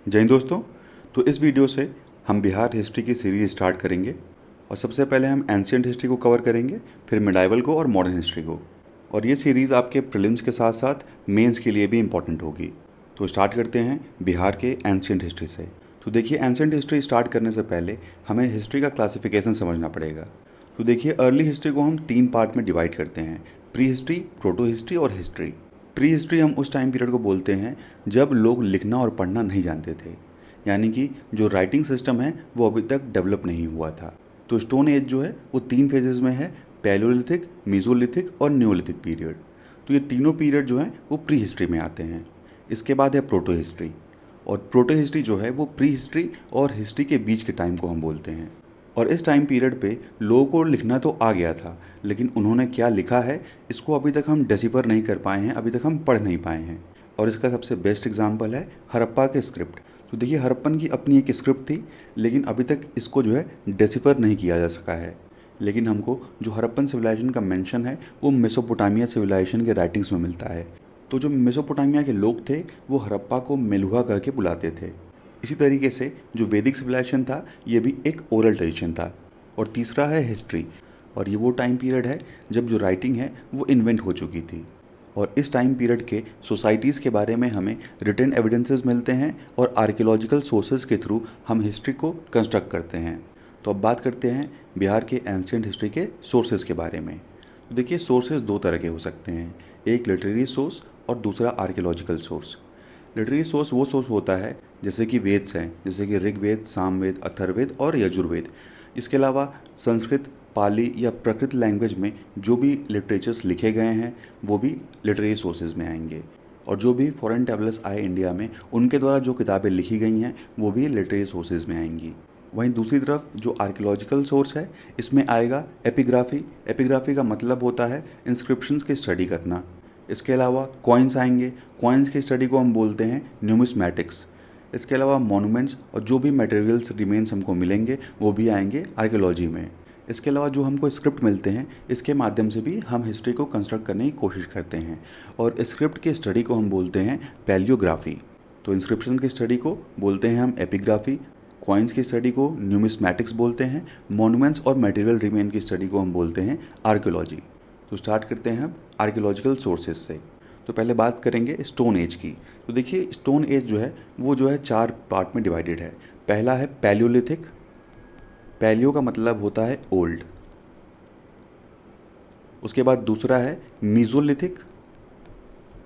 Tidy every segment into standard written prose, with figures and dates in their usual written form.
जय हिंद दोस्तों। तो इस वीडियो से हम बिहार हिस्ट्री की सीरीज स्टार्ट करेंगे और सबसे पहले हम एंशियंट हिस्ट्री को कवर करेंगे, फिर मिडाइवल को और मॉडर्न हिस्ट्री को। और ये सीरीज़ आपके प्रीलिम्स के साथ साथ मेंस के लिए भी इम्पॉर्टेंट होगी। तो स्टार्ट करते हैं बिहार के एंशियंट हिस्ट्री से। तो देखिए, एंशियंट हिस्ट्री स्टार्ट करने से पहले हमें हिस्ट्री का क्लासिफिकेशन समझना पड़ेगा। तो देखिए, अर्ली हिस्ट्री को हम 3 पार्ट में डिवाइड करते हैं: प्री हिस्ट्री, प्रोटो हिस्ट्री और हिस्ट्री। प्री हिस्ट्री हम उस टाइम पीरियड को बोलते हैं जब लोग लिखना और पढ़ना नहीं जानते थे, यानी कि जो राइटिंग सिस्टम है वो अभी तक डेवलप नहीं हुआ था। तो स्टोन एज जो है वो 3 फेजेस में है: पैलियोलिथिक, मीजोलिथिक और न्योलिथिक पीरियड। तो ये तीनों पीरियड जो हैं वो प्री हिस्ट्री में आते हैं। इसके बाद है प्रोटो हिस्ट्री, और प्रोटो हिस्ट्री जो है वो प्री हिस्ट्री और हिस्ट्री के बीच के टाइम को हम बोलते हैं। और इस टाइम पीरियड पे लोगों को लिखना तो आ गया था, लेकिन उन्होंने क्या लिखा है इसको अभी तक हम डिसिफर नहीं कर पाए हैं, अभी तक हम पढ़ नहीं पाए हैं। और इसका सबसे बेस्ट एग्जांपल है हड़प्पा के स्क्रिप्ट। तो देखिए, हड़प्पन की अपनी एक स्क्रिप्ट थी, लेकिन अभी तक इसको जो है डिसिफर नहीं किया जा सका है। लेकिन हमको जो हड़प्पन सिविलाइजेशन का मेंशन है वो मेसोपोटामिया सिविलाइजेशन के राइटिंग्स में मिलता है। तो जो मेसोपोटामिया के लोग थे वो हड़प्पा को मेलुहा करके बुलाते थे। इसी तरीके से जो वैदिक सिविलाइजेशन था ये भी एक ओरल ट्रेडिशन था। और तीसरा है हिस्ट्री, और ये वो टाइम पीरियड है जब जो राइटिंग है वो इन्वेंट हो चुकी थी। और इस टाइम पीरियड के सोसाइटीज़ के बारे में हमें रिटन एविडेंसेस मिलते हैं और आर्कियोलॉजिकल सोर्सेज के थ्रू हम हिस्ट्री को कंस्ट्रक्ट करते हैं। तो अब बात करते हैं बिहार के एंशियंट हिस्ट्री के सोर्सेज के बारे में। तो देखिए, सोर्सेज 2 तरह के हो सकते हैं, एक लिटरेरी सोर्स और दूसरा आर्कियोलॉजिकल सोर्स। लिटरेरी सोर्स वो सोर्स होता है जैसे कि वेद्स हैं, जैसे कि ऋग्वेद, सामवेद, अथर्ववेद और यजुर्वेद। इसके अलावा संस्कृत, पाली या प्राकृत लैंग्वेज में जो भी लिटरेचर्स लिखे गए हैं वो भी लिटरेरी सोर्सेज में आएंगे। और जो भी फॉरेन ट्रैवलर्स आए इंडिया में उनके द्वारा जो किताबें लिखी गई हैं वो भी लिटरेरी सोर्सेज में आएंगी। वहीं दूसरी तरफ जो आर्कियोलॉजिकल सोर्स है इसमें आएगा एपिग्राफी। एपिग्राफी का मतलब होता है इंस्क्रिप्शंस की स्टडी करना। इसके अलावा कॉइन्स आएंगे, कॉइन्स की स्टडी को हम बोलते हैं न्यूमिस्मैटिक्स। इसके अलावा मॉन्यूमेंट्स और जो भी मटेरियल्स रिमेन्स हमको मिलेंगे वो भी आएंगे आर्कियोलॉजी में। इसके अलावा जो हमको स्क्रिप्ट मिलते हैं इसके माध्यम से भी हम हिस्ट्री को कंस्ट्रक्ट करने की कोशिश करते हैं, और स्क्रिप्ट की स्टडी को हम बोलते हैं पैलियोग्राफी। तो इंस्क्रिप्शन की स्टडी को बोलते हैं हम एपिग्राफी, कॉइन्स की स्टडी को न्यूमिस्मैटिक्स बोलते हैं, मॉन्यूमेंट्स और मटेरियल रिमेन की स्टडी को हम बोलते हैं आर्कियोलॉजी। तो स्टार्ट करते हैं हम आर्कियोलॉजिकल सोर्सेज से। तो पहले बात करेंगे स्टोन एज की। तो देखिए, स्टोन एज जो है वो जो है 4 पार्ट में डिवाइडेड है। पहला है पैलियोलिथिक। पैलियो का मतलब होता है ओल्ड। उसके बाद दूसरा है मीजोलिथिक।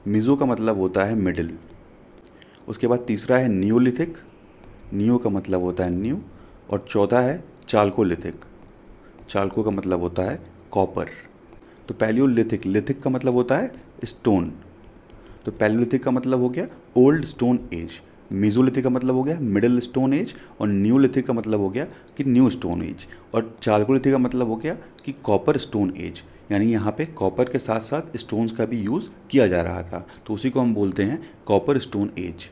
मीजो का मतलब होता है मिडिल। उसके बाद तीसरा है नियोलिथिक। नियो का मतलब होता है न्यू। और चौथा है चाल्कोलिथिक। चाल्को का मतलब होता है कॉपर। तो पैलियोलिथिक, लिथिक का मतलब होता है स्टोन। तो पैलियोलिथिक का मतलब हो गया ओल्ड स्टोन एज, मीजोलिथिक का मतलब हो गया मिडिल स्टोन एज, और न्यूलिथिक का मतलब हो गया कि न्यू स्टोन एज, और चाल्कोलिथिक का मतलब हो गया कि कॉपर स्टोन एज। यानी यहाँ पे कॉपर के साथ साथ स्टोन्स का भी यूज़ किया जा रहा था, तो उसी को हम बोलते हैं कॉपर स्टोन एज।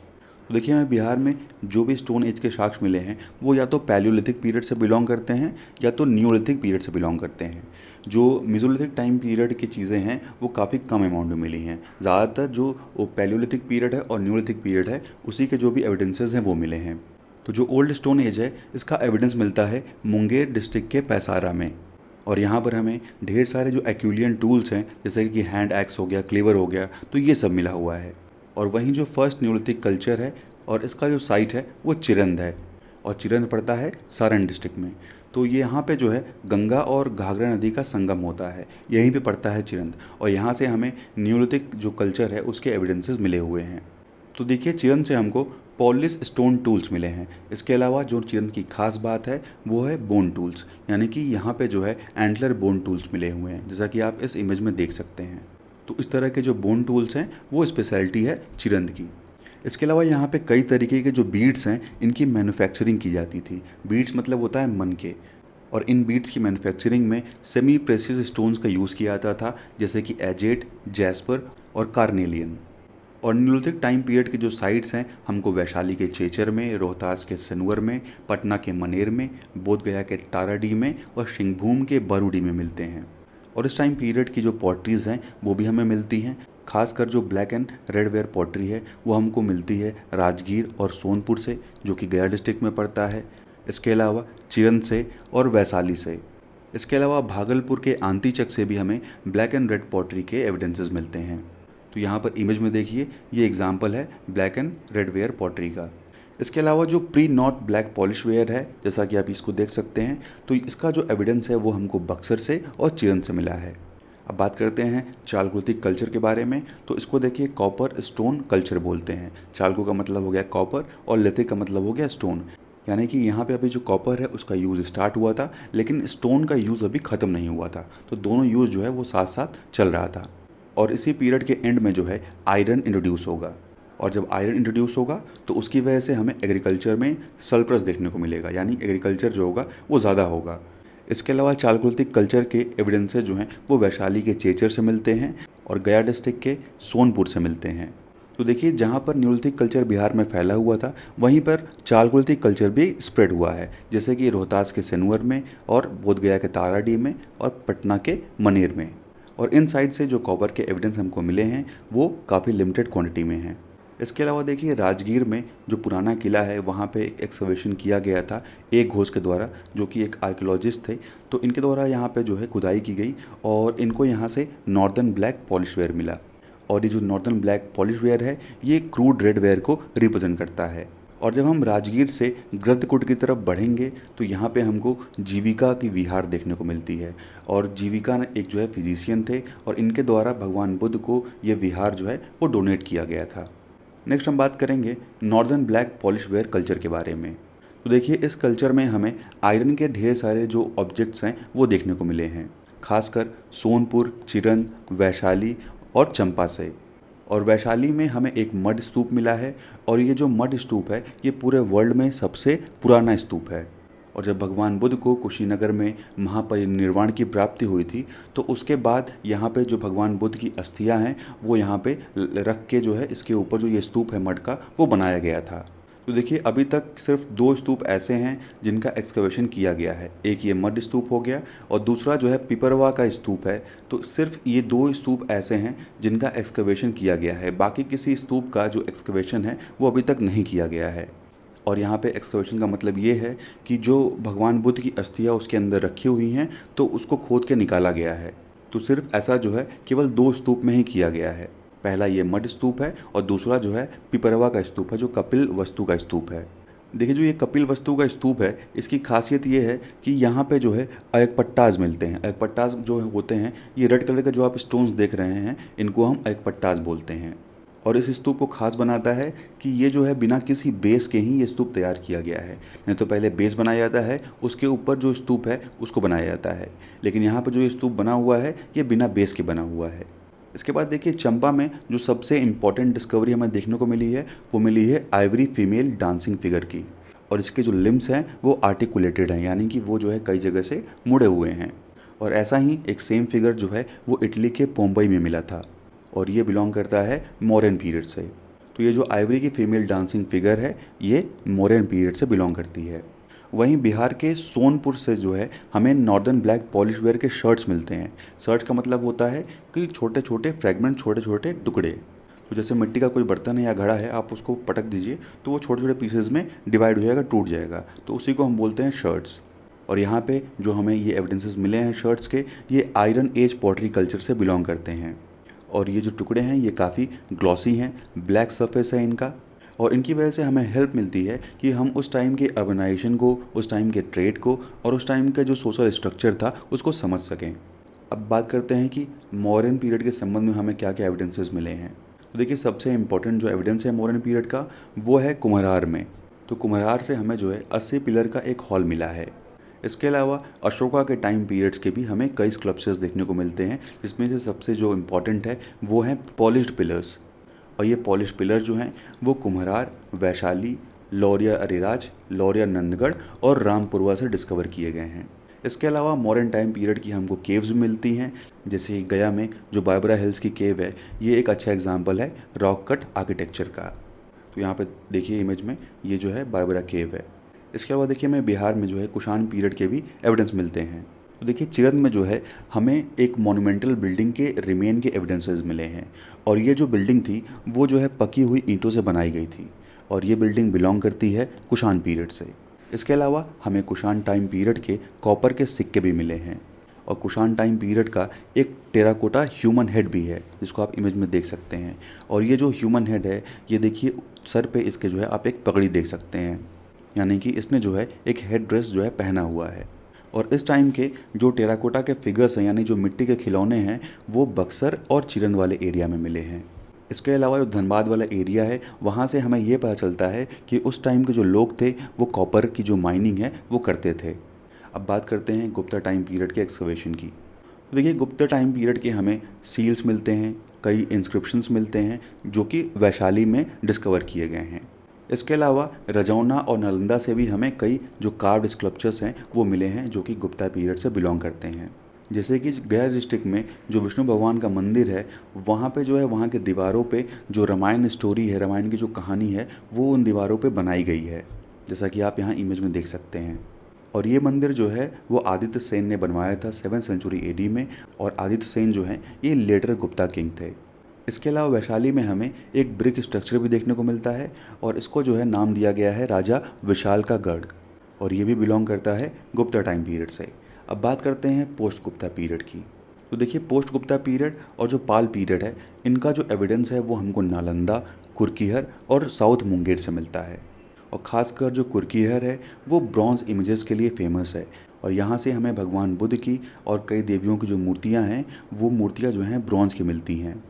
तो देखिए, हमें बिहार में जो भी स्टोन एज के साक्ष्य मिले हैं वो या तो पैलियोलिथिक पीरियड से बिलोंग करते हैं या तो न्यूलिथिक पीरियड से बिलोंग करते हैं। जो मीजोलिथिक टाइम पीरियड की चीज़ें हैं वो काफ़ी कम अमाउंट में मिली हैं। ज़्यादातर जो वो पैलियोलिथिक पीरियड है और न्यूलिथिक पीरियड है उसी के जो भी एविडेंसेस हैं वो मिले हैं। तो जो ओल्ड स्टोन एज है इसका एविडेंस मिलता है मुंगेर डिस्ट्रिक्ट के पैसारा में। और यहाँ पर हमें ढेर सारे जो एक्यूलियन टूल्स हैं जैसे कि हैंड एक्स हो गया, क्लेवर हो गया, तो ये सब मिला हुआ है। और वहीं जो फर्स्ट न्यूलिथिक कल्चर है और इसका जो साइट है वो चिरंद है, और चिरंद पड़ता है सारण डिस्ट्रिक्ट में। तो ये यहाँ पे जो है गंगा और घाघरा नदी का संगम होता है, यहीं पे पड़ता है चिरंद। और यहाँ से हमें न्यूलिथिक जो कल्चर है उसके एविडेंसेस मिले हुए हैं। तो देखिए, चिरंद से हमको पॉलिश स्टोन टूल्स मिले हैं। इसके अलावा जो चिरंद की खास बात है वो है बोन टूल्स, यानी कि यहाँ पे जो है एंटलर बोन टूल्स मिले हुए हैं, जैसा कि आप इस इमेज में देख सकते हैं। तो इस तरह के जो बोन टूल्स हैं वो स्पेशलिटी है चिरंद की। इसके अलावा यहाँ पे कई तरीके के जो बीड्स हैं इनकी मैन्युफैक्चरिंग की जाती थी। बीड्स मतलब होता है मन के, और इन बीड्स की मैन्युफैक्चरिंग में सेमी प्रेशियस स्टोन्स का यूज़ किया जाता था, जैसे कि एजेट, जैस्पर और कार्नेलियन। और न्यूलिथिक टाइम पीरियड के जो साइट्स हैं हमको वैशाली के चेचर में, रोहतास के सनवर में, पटना के मनेर में, बोधगया के ताराडी में और सिंहभूम के बरूडी में मिलते हैं। और इस टाइम पीरियड की जो पॉटरीज़ हैं वो भी हमें मिलती हैं। खासकर जो black and red ware pottery है वो हमको मिलती है राजगीर और सोनपुर से, जो कि गया डिस्ट्रिक्ट में पड़ता है। इसके अलावा चिरन से और वैशाली से। इसके अलावा भागलपुर के आंतीचक से भी हमें ब्लैक एंड रेड पॉटरी के एविडेंसेस मिलते हैं। तो यहाँ पर इमेज में देखिए, ये एग्जाम्पल है black and red ware pottery का। इसके अलावा जो pre not black polish ware है, जैसा कि आप इसको देख सकते हैं, तो इसका जो एविडेंस है वो हमको बक्सर से और चिरन से मिला है। अब बात करते हैं चालकुलती कल्चर के बारे में। तो इसको देखिए कॉपर स्टोन कल्चर बोलते हैं। चालकू का मतलब हो गया कॉपर और लिथिक का मतलब हो गया स्टोन। यानी कि यहाँ पे अभी जो कॉपर है उसका यूज़ स्टार्ट हुआ था, लेकिन स्टोन का यूज़ अभी ख़त्म नहीं हुआ था। तो दोनों यूज़ जो है वो साथ साथ चल रहा था। और इसी पीरियड के एंड में जो है आयरन इंट्रोड्यूस होगा। और जब आयरन इंट्रोड्यूस होगा तो उसकी वजह से हमें एग्रीकल्चर में सरप्लस देखने को मिलेगा, यानी एग्रीकल्चर जो होगा वो ज़्यादा होगा। इसके अलावा चालकुलती कल्चर के एविडेंसेस जो हैं वो वैशाली के चेचर से मिलते हैं और गया डिस्ट्रिक्ट के सोनपुर से मिलते हैं। तो देखिए, जहाँ पर न्यूलिथिक कल्चर बिहार में फैला हुआ था वहीं पर चालकुलती कल्चर भी स्प्रेड हुआ है, जैसे कि रोहतास के सेनुअर में और बोधगया के ताराडीह में और पटना के मनेर में। और इन साइड से जो कॉपर के एविडेंस हमको मिले हैं वो काफ़ी लिमिटेड क्वांटिटी में हैं। इसके अलावा देखिए, राजगीर में जो पुराना किला है वहाँ पे एक एक्सकवेशन किया गया था एक घोष के द्वारा, जो कि एक आर्कियोलॉजिस्ट थे। तो इनके द्वारा यहाँ पे जो है खुदाई की गई और इनको यहाँ से नॉर्दर्न ब्लैक पॉलिश वेयर मिला। और ये जो नॉर्दर्न ब्लैक पॉलिश वेयर है ये क्रूड रेड वेयर को रिप्रेजेंट करता है। और जब हम राजगीर से ग्रद्धकुट की तरफ बढ़ेंगे तो यहाँ पे हमको जीविका की विहार देखने को मिलती है। और जीविका एक जो है फिजिशियन थे और इनके द्वारा भगवान बुद्ध को ये विहार जो है वो डोनेट किया गया था। नेक्स्ट हम बात करेंगे northern black polish ware culture के बारे में। तो देखिए, इस कल्चर में हमें आयरन के ढेर सारे जो ऑब्जेक्ट्स हैं वो देखने को मिले हैं, खासकर सोनपुर, चिरन, वैशाली और चंपा से। और वैशाली में हमें एक मड स्तूप मिला है और ये जो मड स्तूप है ये पूरे वर्ल्ड में सबसे पुराना स्तूप है। और जब भगवान बुद्ध को कुशीनगर में महापरिनिर्वाण की प्राप्ति हुई थी तो उसके बाद यहाँ पे जो भगवान बुद्ध की अस्थियाँ हैं वो यहाँ पे रख के जो है इसके ऊपर जो ये स्तूप है मड का वो बनाया गया था। तो देखिए, अभी तक सिर्फ 2 स्तूप ऐसे हैं जिनका एक्सकवेशन किया गया है। एक ये मड स्तूप हो गया और दूसरा जो है पिपरवा का स्तूप है। तो सिर्फ ये 2 स्तूप ऐसे हैं जिनका एक्सकवेशन किया गया है। बाकी किसी स्तूप का जो एक्सकवेशन है वो अभी तक नहीं किया गया है। और यहाँ पे एक्सकवेशन का मतलब ये है कि जो भगवान बुद्ध की अस्थियाँ उसके अंदर रखी हुई हैं तो उसको खोद के निकाला गया है। तो सिर्फ ऐसा जो है केवल 2 स्तूप में ही किया गया है। पहला ये मड स्तूप है और दूसरा जो है पिपरवा का स्तूप है, जो कपिल वस्तु का स्तूप है। देखिए, जो ये कपिल वस्तु का स्तूप है इसकी खासियत ये है कि यहाँ पे जो है अयकपट्टाज मिलते हैं। अयकपट्टाज जो होते हैं ये रेड कलर के जो आप स्टोन्स देख रहे हैं इनको हम अयकपट्टाज बोलते हैं। और इस स्तूप को खास बनाता है कि ये जो है बिना किसी बेस के ही ये स्तूप तैयार किया गया है। नहीं तो पहले बेस बनाया जाता है, उसके ऊपर जो स्तूप है उसको बनाया जाता है, लेकिन यहाँ पर जो ये स्तूप बना हुआ है ये बिना बेस के बना हुआ है। इसके बाद देखिए, चंपा में जो सबसे इम्पॉर्टेंट डिस्कवरी हमें देखने को मिली है वो मिली है आइवरी फीमेल डांसिंग फिगर की। और इसके जो लिम्स हैं वो आर्टिकुलेटेड हैं, यानी कि वो जो है कई जगह से मुड़े हुए हैं। और ऐसा ही एक सेम फिगर जो है वो इटली के पोम्बई में मिला था और ये बिलोंग करता है मौर्यन पीरियड से। तो ये जो आइवरी की फीमेल डांसिंग फिगर है ये मौर्यन पीरियड से बिलोंग करती है। वहीं बिहार के सोनपुर से जो है हमें नॉर्दर्न ब्लैक पॉलिश वेयर के शर्ट्स मिलते हैं। शर्ट्स का मतलब होता है कि छोटे छोटे फ्रेगमेंट, छोटे छोटे टुकड़े। तो जैसे मिट्टी का कोई बर्तन है या घड़ा है, आप उसको पटक दीजिए तो वो छोटे छोटे पीसेज में डिवाइड हो जाएगा, टूट जाएगा। तो उसी को हम बोलते हैं शर्ट्स। और यहाँ पे जो हमें ये एविडेंसेस मिले हैं शर्ट्स के, ये आयरन एज पॉटरी कल्चर से बिलोंग करते हैं। और ये जो टुकड़े हैं ये काफ़ी ग्लॉसी हैं, ब्लैक सरफेस है इनका। और इनकी वजह से हमें हेल्प मिलती है कि हम उस टाइम के अर्बनाइजेशन को, उस टाइम के ट्रेड को और उस टाइम का जो सोशल स्ट्रक्चर था उसको समझ सकें। अब बात करते हैं कि मौर्यन पीरियड के संबंध में हमें क्या क्या एविडेंसेस मिले हैं। तो देखिए, सबसे इम्पोर्टेंट जो एविडेंस है मौर्यन पीरियड का वो है कुम्हरार में। तो कुम्हरार से हमें जो है 80 पिलर का एक हॉल मिला है। इसके अलावा अशोका के टाइम पीरियड्स के भी हमें कई स्कल्पचर्स देखने को मिलते हैं, जिसमें से सबसे जो इम्पॉर्टेंट है वो हैं पॉलिश्ड पिलर्स। और ये पॉलिश पिलर जो हैं वो कुम्हरार, वैशाली, लौरिया अरेराज, लौरिया नंदगढ़ और रामपुरवा से डिस्कवर किए गए हैं। इसके अलावा मॉडर्न टाइम पीरियड की हमको केव्स मिलती हैं, जैसे गया में जो बारबरा हिल्स की केव है ये एक अच्छा एग्जाम्पल है रॉक कट आर्किटेक्चर का। तो यहाँ पे देखिए इमेज में ये जो है बारबरा केव है। इसके अलावा देखिए हमें बिहार में जो है कुषाण पीरियड के भी एविडेंस मिलते हैं। तो देखिए चिरंद में जो है हमें एक मॉन्यूमेंटल बिल्डिंग के रिमेन के एविडेंसेस मिले हैं, और ये जो बिल्डिंग थी वो जो है पकी हुई ईंटों से बनाई गई थी, और ये बिल्डिंग बिलोंग करती है कुषाण पीरियड से। इसके अलावा हमें कुषाण टाइम पीरियड के कॉपर के सिक्के भी मिले हैं, और कुषाण टाइम पीरियड का एक टेराकोटा ह्यूमन हेड भी है जिसको आप इमेज में देख सकते हैं। और ये जो ह्यूमन हेड है, ये देखिए सर पे इसके जो है आप एक पगड़ी देख सकते हैं, यानी कि इसने जो है एक हेड ड्रेस जो है पहना हुआ है। और इस टाइम के जो टेराकोटा के फिगर्स हैं, यानी जो मिट्टी के खिलौने हैं, वो बक्सर और चिरंद वाले एरिया में मिले हैं। इसके अलावा जो धनबाद वाला एरिया है, वहाँ से हमें ये पता चलता है कि उस टाइम के जो लोग थे वो कॉपर की जो माइनिंग है वो करते थे। अब बात करते हैं गुप्ता टाइम पीरियड के एक्सकवेशन की। तो देखिए गुप्ता टाइम पीरियड के हमें सील्स मिलते हैं, कई इंस्क्रिप्शंस मिलते हैं जो कि वैशाली में डिस्कवर किए गए हैं। इसके अलावा रजौना और नालंदा से भी हमें कई जो कार्व्ड स्कल्पचर्स हैं वो मिले हैं जो कि गुप्ता पीरियड से बिलोंग करते हैं। जैसे कि गया डिस्ट्रिक्ट में जो विष्णु भगवान का मंदिर है, वहाँ पे जो है वहाँ के दीवारों पे जो रामायण स्टोरी है, रामायण की जो कहानी है, वो उन दीवारों पे बनाई गई है, जैसा कि आप यहाँ इमेज में देख सकते हैं। और ये मंदिर जो है वो आदित्य सेन ने बनवाया था 7th सेंचुरी एडी में, और आदित्य सेन जो हैं ये लेटर गुप्ता किंग थे। इसके अलावा वैशाली में हमें एक ब्रिक स्ट्रक्चर भी देखने को मिलता है, और इसको जो है नाम दिया गया है राजा विशाल का गढ़, और ये भी बिलोंग करता है गुप्ता टाइम पीरियड से। अब बात करते हैं पोस्ट गुप्ता पीरियड की। तो देखिए पोस्ट गुप्ता पीरियड और जो पाल पीरियड है, इनका जो एविडेंस है वो हमको नालंदा, कुरकीहर और साउथ मुंगेर से मिलता है। और ख़ासकर जो कुरकीहर है वो ब्रॉन्ज़ इमेजेस के लिए फेमस है, और यहाँ से हमें भगवान बुद्ध की और कई देवियों की जो मूर्तियाँ हैं वो मूर्तियाँ जो हैं ब्रॉन्ज़ की मिलती हैं।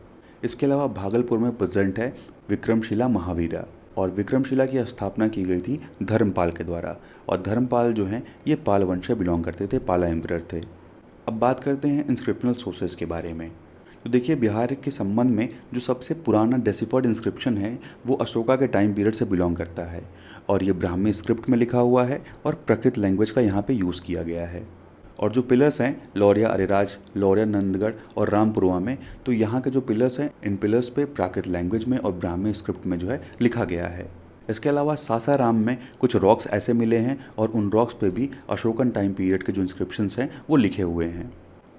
इसके अलावा भागलपुर में प्रेजेंट है विक्रमशिला महावीरा, और विक्रमशिला की स्थापना की गई थी धर्मपाल के द्वारा, और धर्मपाल जो हैं ये पाल वंश से बिलोंग करते थे, पाला एम्परर थे। अब बात करते हैं इंस्क्रिप्शनल सोर्सेज के बारे में। तो देखिए बिहार के संबंध में जो सबसे पुराना डेसिफर्ड इंस्क्रिप्शन है वो अशोका के टाइम पीरियड से बिलोंग करता है, और ये ब्राह्मी स्क्रिप्ट में लिखा हुआ है और प्राकृत लैंग्वेज का यहाँ पे यूज़ किया गया है। और जो पिलर्स हैं लौरिया अरेराज, लौरिया नंदगढ़ और रामपुरवा में, तो यहाँ के जो पिलर्स हैं इन पिलर्स पे प्राकृत लैंग्वेज में और ब्राह्मी स्क्रिप्ट में जो है लिखा गया है। इसके अलावा सासाराम में कुछ रॉक्स ऐसे मिले हैं, और उन रॉक्स पे भी अशोकन टाइम पीरियड के जो इंस्क्रिप्शंस हैं वो लिखे हुए हैं।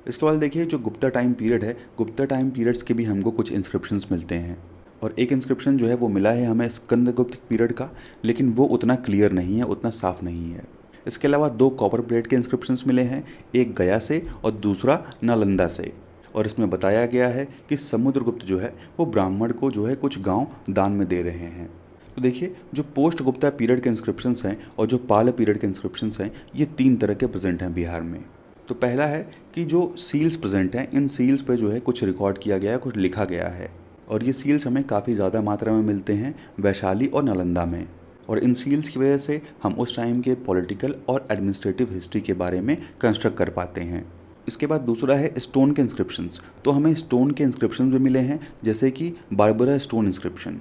इसके बाद देखिए जो गुप्ता टाइम पीरियड है, गुप्ता टाइम पीरियड्स के भी हमको कुछ इंस्क्रिप्शंस मिलते हैं, और एक इंस्क्रिप्शन जो है वो मिला है हमें स्कंदगुप्त पीरियड का, लेकिन वो उतना क्लियर नहीं है, उतना साफ नहीं है। इसके अलावा 2 कॉपर प्लेट के इंस्क्रिप्शंस मिले हैं, एक गया से और दूसरा नालंदा से, और इसमें बताया गया है कि समुद्रगुप्त जो है वो ब्राह्मण को जो है कुछ गांव दान में दे रहे हैं। तो देखिए जो पोस्ट गुप्ता पीरियड के इंस्क्रिप्शंस हैं और जो पाल पीरियड के इंस्क्रिप्शंस हैं, ये 3 तरह के प्रेजेंट हैं बिहार में। तो पहला है कि जो सील्स प्रेजेंट हैं, इन सील्स पे जो है कुछ रिकॉर्ड किया गया है, कुछ लिखा गया है, और ये सील्स हमें काफ़ी ज़्यादा मात्रा में मिलते हैं वैशाली और नालंदा में। और इन सील्स की वजह से हम उस टाइम के पॉलिटिकल और एडमिनिस्ट्रेटिव हिस्ट्री के बारे में कंस्ट्रक्ट कर पाते हैं। इसके बाद दूसरा है स्टोन के इंस्क्रिप्शंस। तो हमें स्टोन के इंस्क्रिप्शन भी मिले हैं, जैसे कि बारबरा स्टोन इंस्क्रिप्शन,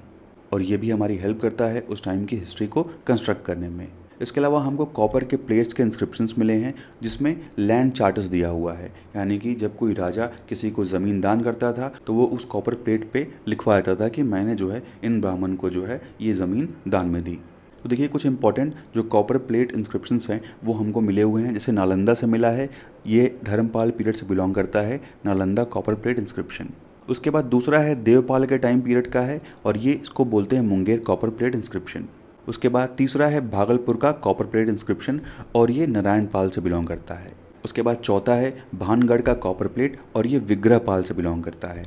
और ये भी हमारी हेल्प करता है उस टाइम की हिस्ट्री को कंस्ट्रक्ट करने में। इसके अलावा हमको कॉपर के प्लेट्स के इंस्क्रिप्शंस मिले हैं जिसमें लैंड चार्टर्स दिया हुआ है, यानी कि जब कोई राजा किसी को ज़मीन दान करता था तो वो उस कॉपर प्लेट पे लिखवा देता था कि मैंने जो है इन ब्राह्मण को जो है ये ज़मीन दान में दी। तो देखिए कुछ इंपॉर्टेंट जो कॉपर प्लेट इंस्क्रिप्शंस हैं वो हमको मिले हुए हैं, जैसे नालंदा से मिला है, ये धर्मपाल पीरियड से बिलोंग करता है, नालंदा कॉपर प्लेट इंस्क्रिप्शन। उसके बाद दूसरा है देवपाल के टाइम पीरियड का है, और ये इसको बोलते हैं मुंगेर कॉपर प्लेट इंस्क्रिप्शन। उसके बाद तीसरा है भागलपुर का कॉपर प्लेट इंस्क्रिप्शन, और ये नारायण पाल से बिलोंग करता है। उसके बाद चौथा है भानगढ़ का कॉपर प्लेट, और ये विग्रह पाल से बिलोंग करता है।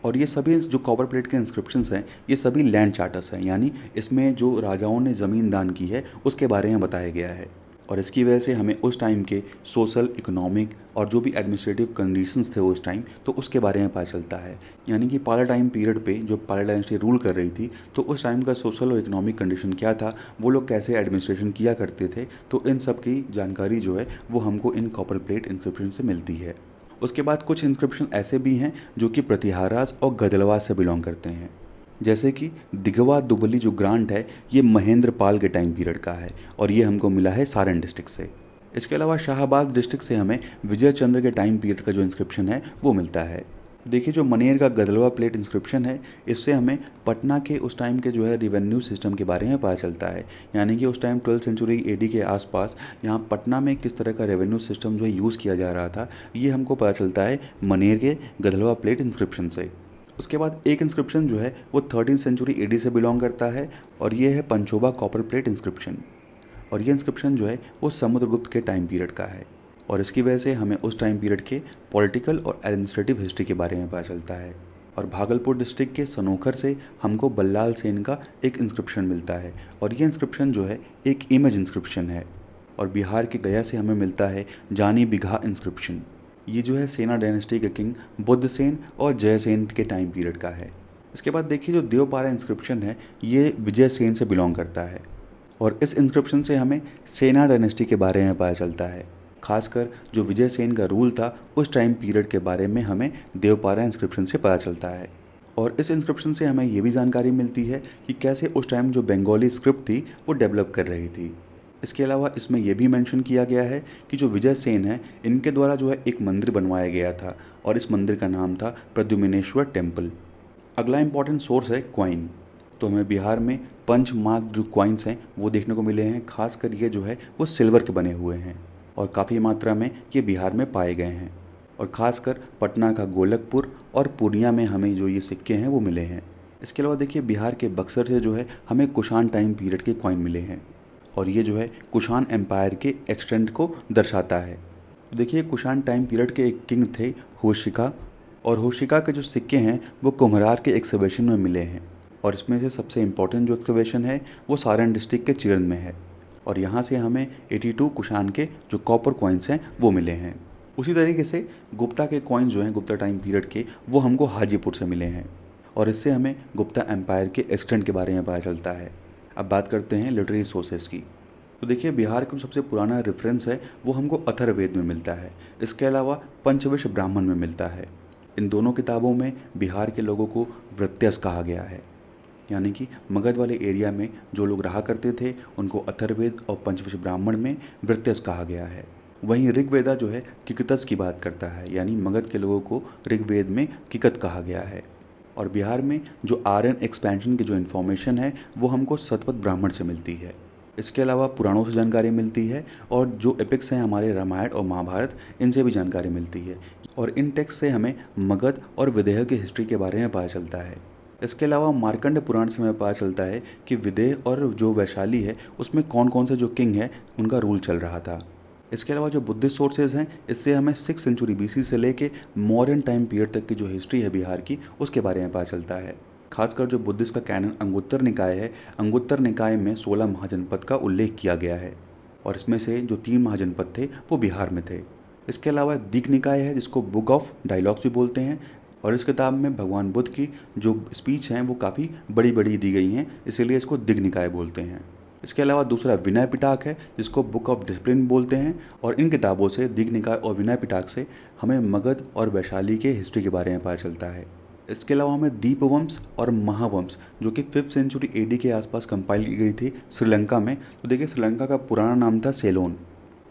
और ये सभी जो कॉपर प्लेट के इंस्क्रिप्शंस हैं ये सभी लैंड चार्टर्स हैं, यानी इसमें जो राजाओं ने ज़मीन दान की है उसके बारे में बताया गया है, और इसकी वजह से हमें उस टाइम के सोशल, इकोनॉमिक और जो भी एडमिनिस्ट्रेटिव कंडीशंस थे उस टाइम, तो उसके बारे में पता चलता है। यानी कि पाला टाइम पीरियड पे जो पाला डायनेस्टी रूल कर रही थी, तो उस टाइम का सोशल और इकोनॉमिक कंडीशन क्या था, वो लोग कैसे एडमिनिस्ट्रेशन किया करते थे, तो इन सब की जानकारी जो है वो हमको इन कॉपर प्लेट इंस्क्रिप्शन से मिलती है। उसके बाद कुछ इंस्क्रिप्शन ऐसे भी हैं जो कि प्रतिहाराज और गदलवाज से बिलोंग करते हैं, जैसे कि दिगवा दुबली जो ग्रांट है ये महेंद्र पाल के टाइम पीरियड का है, और ये हमको मिला है सारण डिस्ट्रिक्ट से। इसके अलावा शाहाबाद डिस्ट्रिक्ट से हमें विजय चंद्र के टाइम पीरियड का जो इंस्क्रिप्शन है वो मिलता है। देखिए जो मनेर का गदलवा प्लेट इंस्क्रिप्शन है, इससे हमें पटना के उस टाइम के जो है रिवेन्यू सिस्टम के बारे में पता चलता है। यानी कि उस टाइम 12th सेंचुरी एडी के आसपास यहाँ पटना में किस तरह का रेवेन्यू सिस्टम जो है यूज़ किया जा रहा था, ये हमको पता चलता है मनेर के गदलवा प्लेट इंस्क्रिप्शन से। उसके बाद एक इंस्क्रिप्शन जो है वो 13th सेंचुरी एडी से बिलोंग करता है और ये है पंचोबा कॉपर प्लेट इंस्क्रिप्शन। और ये इंस्क्रिप्शन जो है वो समुद्रगुप्त के टाइम पीरियड का है और इसकी वजह से हमें उस टाइम पीरियड के पॉलिटिकल और एडमिनिस्ट्रेटिव हिस्ट्री के बारे में पता चलता है। और भागलपुर डिस्ट्रिक्ट के सनोखर से हमको बल्लाल सेन का एक इंस्क्रिप्शन मिलता है और ये इंस्क्रिप्शन जो है एक इमेज इंस्क्रिप्शन है। और बिहार के गया से हमें मिलता है जानी बिघा इंस्क्रिप्शन। ये जो है सेना डायनेस्टी के किंग बुद्ध सेन और जयसेन के टाइम पीरियड का है। इसके बाद देखिए जो देवपारा इंस्क्रिप्शन है ये विजय सेन से बिलोंग करता है और इस इंस्क्रिप्शन से हमें सेना डायनेस्टी के बारे में पता चलता है। खासकर जो विजय सेन का रूल था उस टाइम पीरियड के बारे में हमें देवपारा इंस्क्रिप्शन से पता चलता है। और इस इंस्क्रिप्शन से हमें ये भी जानकारी मिलती है कि कैसे उस टाइम जो बंगाली स्क्रिप्ट थी वो डेवलप कर रही थी। इसके अलावा इसमें यह भी मेंशन किया गया है कि जो विजय सेन है इनके द्वारा जो है एक मंदिर बनवाया गया था और इस मंदिर का नाम था प्रद्युम्नेश्वर टेम्पल। अगला इंपॉर्टेंट सोर्स है क्वाइन। तो हमें बिहार में पंच मार्क जो क्वाइंस हैं वो देखने को मिले हैं। खासकर ये जो है वो सिल्वर के बने हुए हैं और काफ़ी मात्रा में ये बिहार में पाए गए हैं। और ख़ासकर पटना का गोलकपुर और पूर्णिया में हमें जो ये सिक्के हैं वो मिले हैं। इसके अलावा देखिए बिहार के बक्सर से जो है हमें कुषाण टाइम पीरियड के कॉइन मिले हैं और ये जो है कुषाण एम्पायर के एक्सटेंट को दर्शाता है। तो देखिए कुषाण टाइम पीरियड के एक किंग थे होशिका और होशिका के जो सिक्के हैं वो कुम्हरार के एक्सकवेशन में मिले हैं और इसमें से सबसे इम्पोर्टेंट जो एक्सकवेशन है वो सारण डिस्ट्रिक्ट के चिरन में है और यहाँ से हमें 82 कुषाण के जो कॉपर कॉइन्स हैं वो मिले हैं। उसी तरीके से गुप्ता के कॉइन्स जो हैं गुप्ता टाइम पीरियड के वो हमको हाजीपुर से मिले हैं और इससे हमें गुप्ता एम्पायर के एक्सटेंट के बारे में पता चलता है। अब बात करते हैं लिटरेरी सोर्सेज की। तो देखिए बिहार का जो सबसे पुराना रेफरेंस है वो हमको अथर्ववेद में मिलता है। इसके अलावा पंचविश ब्राह्मण में मिलता है। इन दोनों किताबों में बिहार के लोगों को वृत्यस कहा गया है, यानी कि मगध वाले एरिया में जो लोग रहा करते थे उनको अथर्ववेद और पंचविश ब्राह्मण में वृत्यस कहा गया है। वहीं ऋग्वेदा जो है किकतस की बात करता है, यानी मगध के लोगों को ऋग्वेद में किकत कहा गया है। और बिहार में जो आर्यन एक्सपेंशन की जो इन्फॉर्मेशन है वो हमको सतपथ ब्राह्मण से मिलती है। इसके अलावा पुराणों से जानकारी मिलती है और जो एपिक्स हैं हमारे रामायण और महाभारत इनसे भी जानकारी मिलती है और इन टेक्स्ट से हमें मगध और विदेह की हिस्ट्री के बारे में पता चलता है। इसके अलावा मार्कंड पुराण से हमें पता चलता है कि विदेह और जो वैशाली है उसमें कौन कौन से जो किंग है उनका रूल चल रहा था। इसके अलावा जो बुद्धिस्ट सोर्सेज हैं इससे हमें 6th सेंचुरी BC से लेके मौर्यन टाइम पीरियड तक की जो हिस्ट्री है बिहार की उसके बारे में पता चलता है। खासकर जो बुद्धिस्ट का कैनन अंगुत्तर निकाय है, अंगुत्तर निकाय में 16 महाजनपद का उल्लेख किया गया है और इसमें से जो 3 महाजनपद थे वो बिहार में थे। इसके अलावा दीघ निकाय है जिसको बुक ऑफ डायलॉग्स भी बोलते हैं और इस किताब में भगवान बुद्ध की जो स्पीच हैं वो काफ़ी बड़ी बड़ी दी गई हैं, इसीलिए इसको दीघ निकाय बोलते हैं। इसके अलावा दूसरा विनय पिटक है जिसको बुक ऑफ डिसिप्लिन बोलते हैं और इन किताबों से दीघ निकाय और विनय पिटक से हमें मगध और वैशाली के हिस्ट्री के बारे में पता चलता है। इसके अलावा हमें दीपवंश और महावंश जो कि 5th सेंचुरी AD के आसपास कंपाइल की गई थी श्रीलंका में। तो देखिए श्रीलंका का पुराना नाम था सेलोन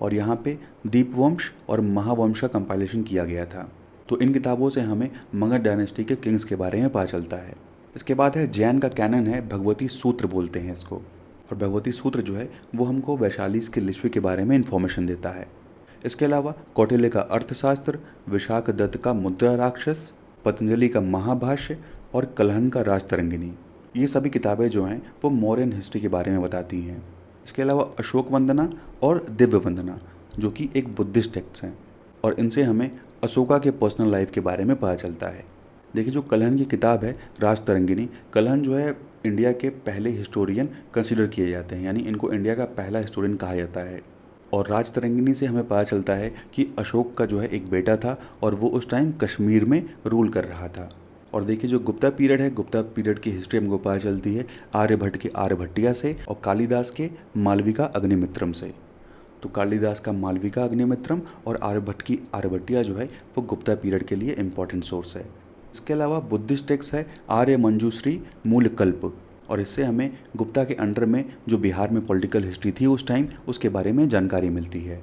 और यहाँ पे दीपवंश और महावंश का कंपाइलेशन किया गया था। तो इन किताबों से हमें मगध डायनेस्टी के किंग्स के बारे में पता चलता है। इसके बाद है जैन का कैनन है, भगवती सूत्र बोलते हैं इसको और भगवती सूत्र जो है वो हमको वैशालीस के लिस्वी के बारे में इंफॉर्मेशन देता है। इसके अलावा कौटिल्य का अर्थशास्त्र, विशाख दत्त का मुद्रा राक्षस, पतंजलि का महाभाष्य और कलहन का राजतरंगिनी, ये सभी किताबें जो हैं वो मौर्यन हिस्ट्री के बारे में बताती हैं। इसके अलावा अशोक वंदना और दिव्य वंदना जो कि एक बुद्धिस्ट टेक्स्ट हैं और इनसे हमें अशोका के पर्सनल लाइफ के बारे में पता चलता है। देखिए जो कलहन की किताब है राजतरंगिनी, कलहन जो है इंडिया के पहले हिस्टोरियन कंसिडर किए जाते हैं, यानी इनको इंडिया का पहला हिस्टोरियन कहा जाता है। और राजतरंगिनी से हमें पता चलता है कि अशोक का जो है एक बेटा था और वो उस टाइम कश्मीर में रूल कर रहा था। और देखिए जो गुप्ता पीरियड है, गुप्ता पीरियड की हिस्ट्री हमको पता चलती है आर्यभट्ट के आर्यभट्टिया से और कालिदास के मालविका अग्निमित्रम से। तो कालिदास का मालविका अग्निमित्रम और आर्यभट्ट की आर्यभट्टिया जो है वो गुप्ता पीरियड के लिए इम्पोर्टेंट सोर्स है। इसके अलावा बुद्धिस्ट टेक्स्ट है आर्य मंजूश्री मूलकल्प और इससे हमें गुप्ता के अंडर में जो बिहार में पॉलिटिकल हिस्ट्री थी उस टाइम उसके बारे में जानकारी मिलती है।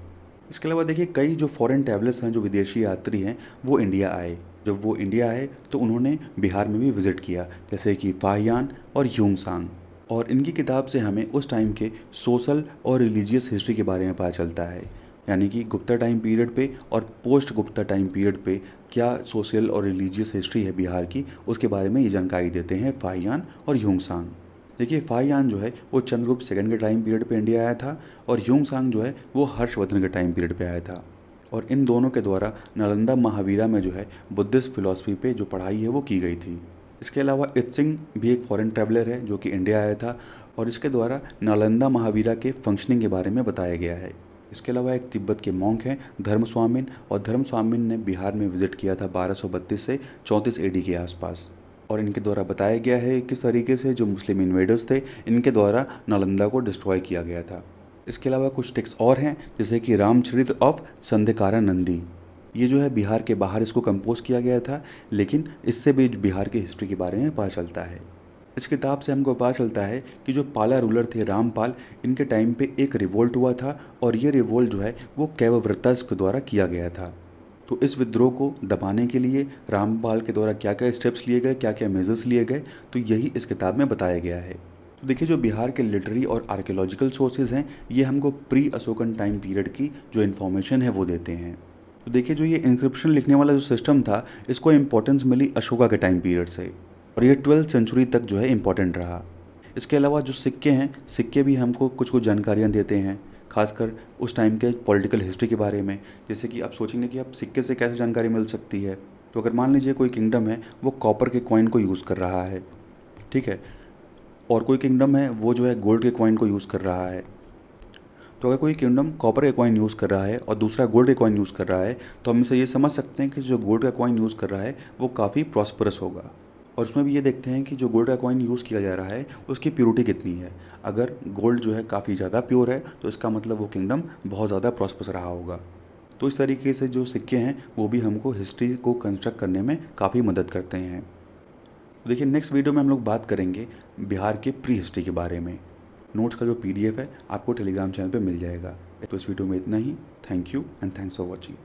इसके अलावा देखिए कई जो फॉरेन ट्रैवलर्स हैं, जो विदेशी यात्री हैं, वो इंडिया आए। जब वो इंडिया आए तो उन्होंने बिहार में भी विज़िट किया, जैसे कि फाहियान और ह्यूमसांग। और इनकी किताब से हमें उस टाइम के सोशल और रिलीजियस हिस्ट्री के बारे में पता चलता है, यानी कि गुप्ता टाइम पीरियड पे और पोस्ट गुप्ता टाइम पीरियड पे क्या सोशल और रिलीजियस हिस्ट्री है बिहार की, उसके बारे में ये जानकारी देते हैं फाहियान और ह्यूमसांग। देखिए फाहियान जो है वो चंद्रगुप्त सेकंड के टाइम पीरियड पे इंडिया आया था, और ह्यूमसांग जो है वो हर्षवर्धन के टाइम पीरियड पे आया था। और इन दोनों के द्वारा नालंदा महावीरा में जो है बुद्धिस्ट फिलॉसफी पे जो पढ़ाई है वो की गई थी। इसके अलावा इत्सिंग भी एक फॉरेन ट्रैवलर है जो कि इंडिया आया था, और इसके द्वारा नालंदा महावीरा के फंक्शनिंग के बारे में बताया गया है। इसके अलावा एक तिब्बत के मॉन्क हैं धर्मस्वामिन, और धर्मस्वामिन ने बिहार में विजिट किया था 1232 से 34 एडी के आसपास। और इनके द्वारा बताया गया है किस तरीके से जो मुस्लिम इन्वेडर्स थे, इनके द्वारा नालंदा को डिस्ट्रॉय किया गया था। इसके अलावा कुछ टेक्स्ट और हैं, जैसे कि रामचरित ऑफ संध्याकारा नंदी। ये जो है बिहार के बाहर इसको कंपोज किया गया था, लेकिन इससे भी बिहार की हिस्ट्री के बारे में पता चलता है। इस किताब से हमको पता चलता है कि जो पाला रूलर थे रामपाल, इनके टाइम पे एक रिवोल्ट हुआ था, और ये रिवोल्ट जो है वो कैवव्रतस के द्वारा किया गया था। तो इस विद्रोह को दबाने के लिए रामपाल के द्वारा क्या क्या स्टेप्स लिए गए, क्या क्या मेजर्स लिए गए, तो यही इस किताब में बताया गया है। तो देखिए जो बिहार के लिटरेरी और आर्कियोलॉजिकल सोर्सेज हैं, ये हमको प्री अशोकन टाइम पीरियड की जो इन्फॉर्मेशन है वो देते हैं। तो देखिए जो ये इंक्रिप्शन लिखने वाला जो सिस्टम था, इसको इम्पोर्टेंस मिली अशोका के टाइम पीरियड से, और ये 12th सेंचुरी तक जो है इम्पॉर्टेंट रहा। इसके अलावा जो सिक्के हैं, सिक्के भी हमको कुछ कुछ जानकारियाँ देते हैं, खासकर उस टाइम के पॉलिटिकल हिस्ट्री के बारे में। जैसे कि आप सोचेंगे कि आप सिक्के से कैसे जानकारी मिल सकती है, तो अगर मान लीजिए कोई किंगडम है वो कॉपर के कॉइन को यूज़ कर रहा है, ठीक है, और कोई किंगडम है वो जो है गोल्ड के कॉइन को यूज़ कर रहा है। तो अगर कोई किंगडम कॉपर के कॉइन यूज़ कर रहा है और दूसरा गोल्ड के कॉइन यूज़ कर रहा है, तो हम इसे ये समझ सकते हैं कि जो गोल्ड का कॉइन यूज़ कर रहा है वो काफ़ी प्रॉस्परस होगा। और उसमें भी ये देखते हैं कि जो गोल्ड का कॉइन यूज़ किया जा रहा है उसकी प्योरिटी कितनी है। अगर गोल्ड जो है काफ़ी ज़्यादा प्योर है, तो इसका मतलब वो किंगडम बहुत ज़्यादा प्रॉस्परस रहा होगा। तो इस तरीके से जो सिक्के हैं वो भी हमको हिस्ट्री को कंस्ट्रक्ट करने में काफ़ी मदद करते हैं। देखिए नेक्स्ट वीडियो में हम लोग बात करेंगे बिहार के प्री हिस्ट्री के बारे में। नोट्स का जो PDF है आपको टेलीग्राम चैनल पे मिल जाएगा। तो इस वीडियो में इतना ही। Thank you and thanks for watching.